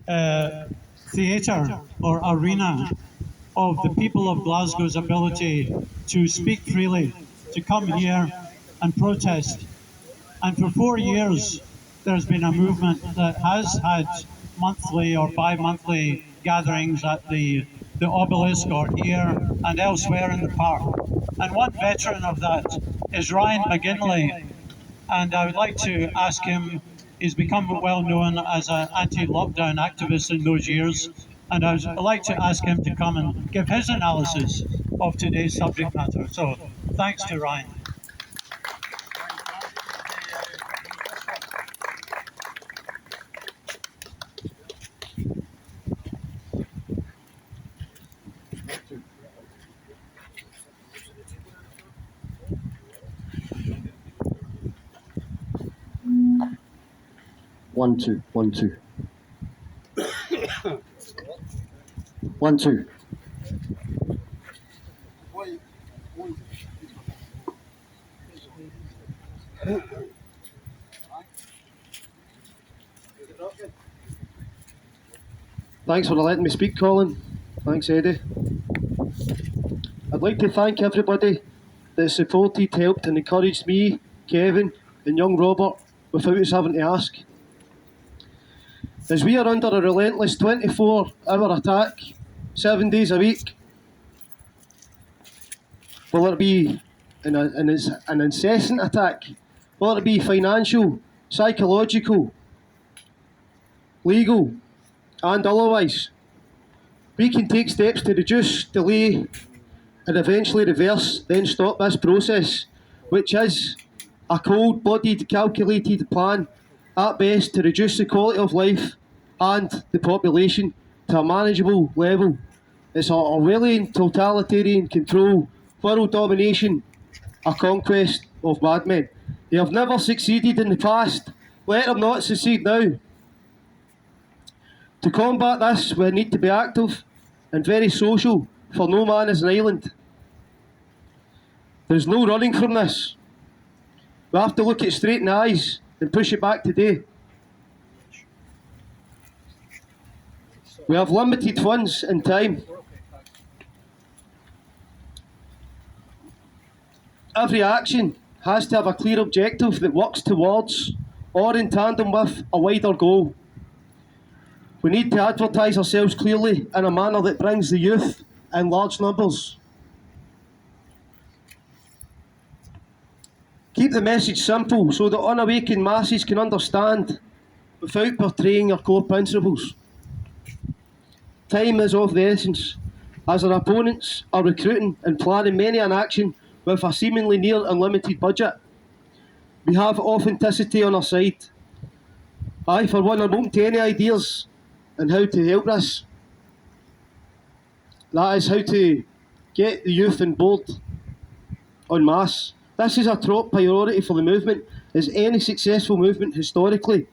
theatre or arena of the people of Glasgow's ability to speak freely, to come here and protest. And for 4 years, there's been a movement that has had monthly or bi-monthly gatherings at the obelisk or here and elsewhere in the park. And one veteran of that is Ryan McGinley. And I would like to ask him, he's become well known as an anti-lockdown activist in those years, and I would like to ask him to come and give his analysis of today's subject matter. So thanks to Ryan. One, two, 1, 2. 1, 2. Thanks for letting me speak, Colin. Thanks, Eddie. I'd like to thank everybody that supported, helped and encouraged me, Kevin and young Robert without us having to ask. As we are under a relentless 24-hour attack, 7 days a week, will it be an incessant attack? Will it be financial, psychological, legal and otherwise? We can take steps to reduce, delay and eventually reverse, then stop this process, which is a cold-blooded, calculated plan at best to reduce the quality of life and the population to a manageable level. It's an Orwellian totalitarian control, world domination, a conquest of madmen. They have never succeeded in the past. Let them not succeed now. To combat this, we need to be active and very social, for no man is an island. There's no running from this. We have to look it straight in the eyes and push it back today. We have limited funds and time. Every action has to have a clear objective that works towards or in tandem with a wider goal. We need to advertise ourselves clearly in a manner that brings the youth in large numbers. Keep the message simple so that unawakened masses can understand without portraying our core principles. Time is of the essence, as our opponents are recruiting and planning many an action with a seemingly near unlimited budget. We have authenticity on our side. I, for one, am open to any ideas on how to help this. That is how to get the youth on board en masse. This is a top priority for the movement, as any successful movement historically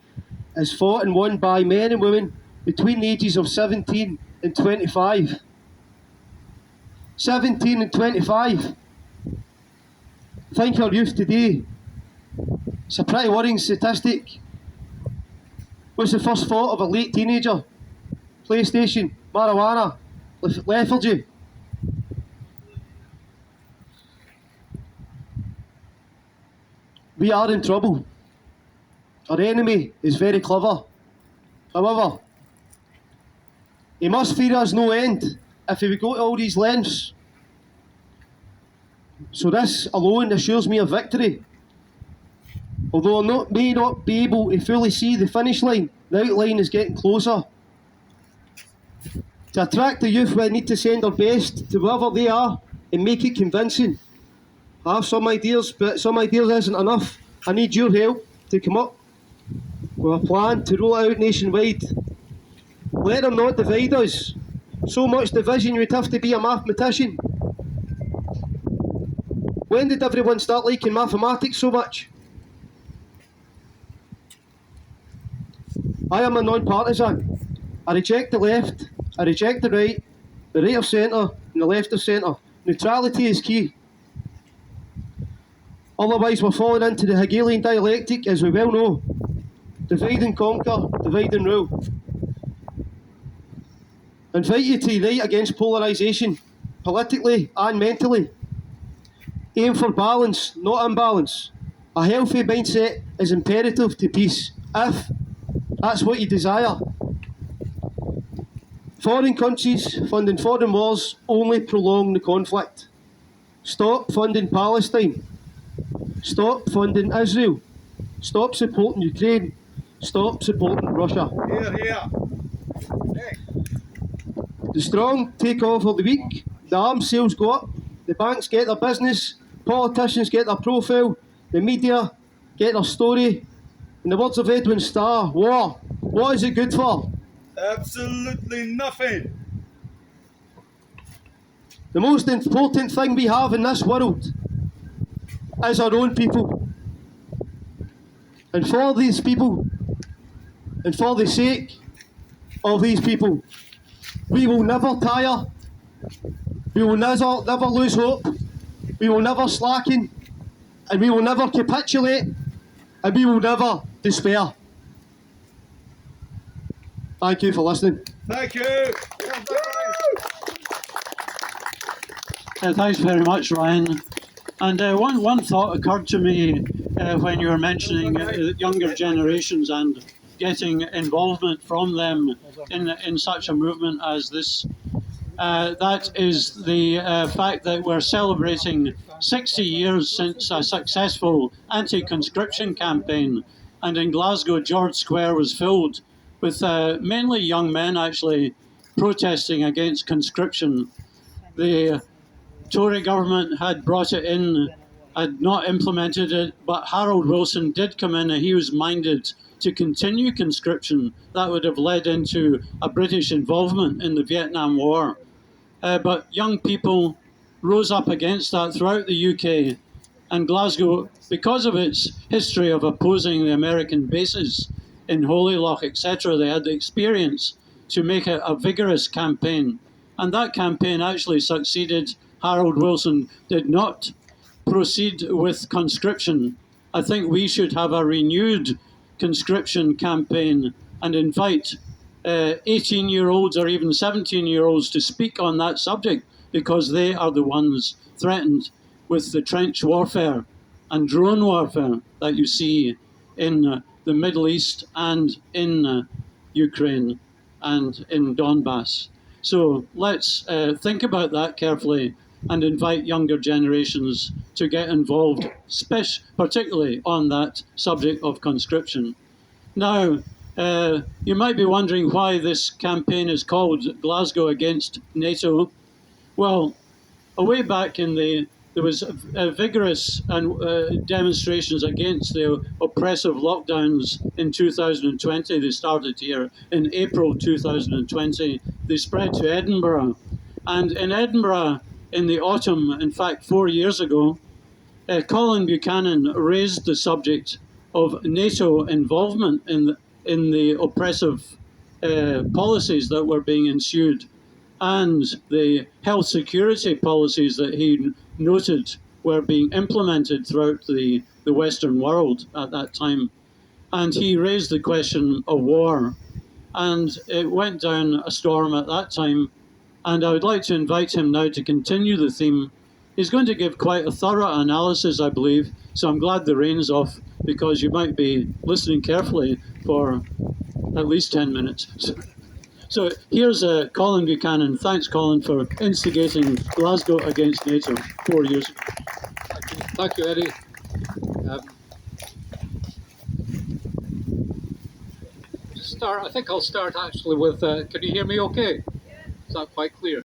is fought and won by men and women between the ages of 17 and 25. 17 and 25. Think our youth today. It's a pretty worrying statistic. What's the first thought of a late teenager? PlayStation, marijuana, lethargy. We are in trouble. Our enemy is very clever. However, he must fear us no end if he would go to all these lengths. So this alone assures me of victory. Although I may not be able to fully see the finish line, the outline is getting closer. To attract the youth, we need to send our best to wherever they are and make it convincing. I have some ideas, but some ideas isn't enough. I need your help to come up with a plan to roll it out nationwide. Let them not divide us. So much division, you'd have to be a mathematician. When did everyone start liking mathematics so much? I am a non-partisan. I reject the left, I reject the right of centre, and the left of centre. Neutrality is key. Otherwise we're falling into the Hegelian dialectic, as we well know. Divide and conquer, divide and rule. Invite you to unite against polarisation, politically and mentally. Aim for balance, not imbalance. A healthy mindset is imperative to peace, if that's what you desire. Foreign countries funding foreign wars only prolong the conflict. Stop funding Palestine. Stop funding Israel. Stop supporting Ukraine. Stop supporting Russia. Here, here. The strong take over the weak, the arms sales go up, the banks get their business, politicians get their profile, the media get their story. In the words of Edwin Starr, war, what is it good for? Absolutely nothing. The most important thing we have in this world is our own people. And for these people, and for the sake of these people, we will never tire, we will never lose hope, we will never slacken, and we will never capitulate, and we will never despair. Thank you for listening. Thank you. Thanks very much, Ryan. And one thought occurred to me when you were mentioning younger generations and getting involvement from them in such a movement as this. That is the fact that we're celebrating 60 years since a successful anti-conscription campaign, and in Glasgow, George Square was filled with mainly young men actually protesting against conscription. The Tory government had brought it in, had not implemented it, but Harold Wilson did come in and he was minded to continue conscription. That would have led into a British involvement in the Vietnam War. But young people rose up against that throughout the UK, and Glasgow, because of its history of opposing the American bases in Holyloch, etc., they had the experience to make it a vigorous campaign. And that campaign actually succeeded. Harold Wilson did not proceed with conscription. I think we should have a renewed conscription campaign and invite 18-year-olds or even 17-year-olds to speak on that subject, because they are the ones threatened with the trench warfare and drone warfare that you see in the Middle East and in Ukraine and in Donbass. So let's think about that carefully and invite younger generations to get involved, particularly on that subject of conscription. Now, you might be wondering why this campaign is called Glasgow Against NATO. Well, way back there was vigorous demonstrations against the oppressive lockdowns in 2020. They started here in April 2020. They spread to Edinburgh. And in Edinburgh, in the autumn, in fact 4 years ago, Colin Buchanan raised the subject of NATO involvement in the oppressive policies that were being ensued, and the health security policies that he noted were being implemented throughout the Western world at that time. And he raised the question of war, and it went down a storm at that time. And I would like to invite him now to continue the theme. He's going to give quite a thorough analysis, I believe, so I'm glad the rain's off, because you might be listening carefully for at least 10 minutes. So here's Colin Buchanan. Thanks, Colin, for instigating Glasgow Against NATO 4 years ago. Thank you, Eddie. I think I'll start actually with, can you hear me okay? Is that quite clear?